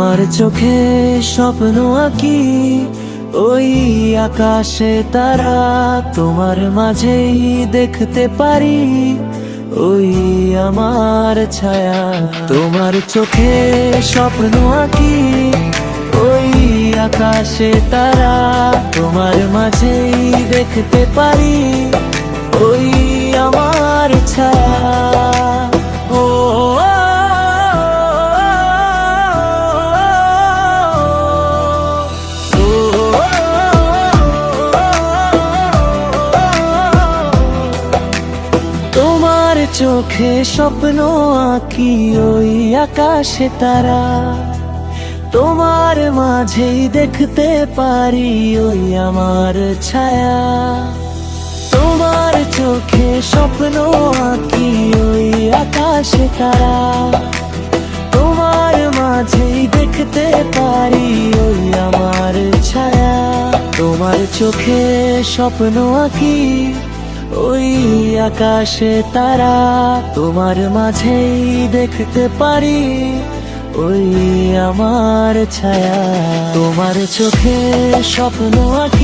তোমার চোখে স্বপ্ন আঁকি, ওই আকাশে তারা তোমার মাঝেই দেখতে পারি, ওই আমার ছায়া। তোমার চোখে স্বপ্ন আঁকি, ওই আকাশে তারা তোমার মাঝেই দেখতে পারি, ওই আমার ছায়া। ও তোমার চোখে স্বপ্ন আঁকি, ওই আকাশে তারা তোমার মাঝেই দেখতে পারি, ওই আমার ছায়া। তোমার চোখে স্বপ্ন আঁকি, ওই আকাশে তারা তোমার মাঝেই দেখতে পারি, ওই আমার ছায়া। তোমার চোখে স্বপ্ন আঁকি, ওই আকাশে তারা তোমার মাঝেই দেখতে পারি, ওই আমার ছায়া। তোমার চোখে স্বপ্ন আঁকি।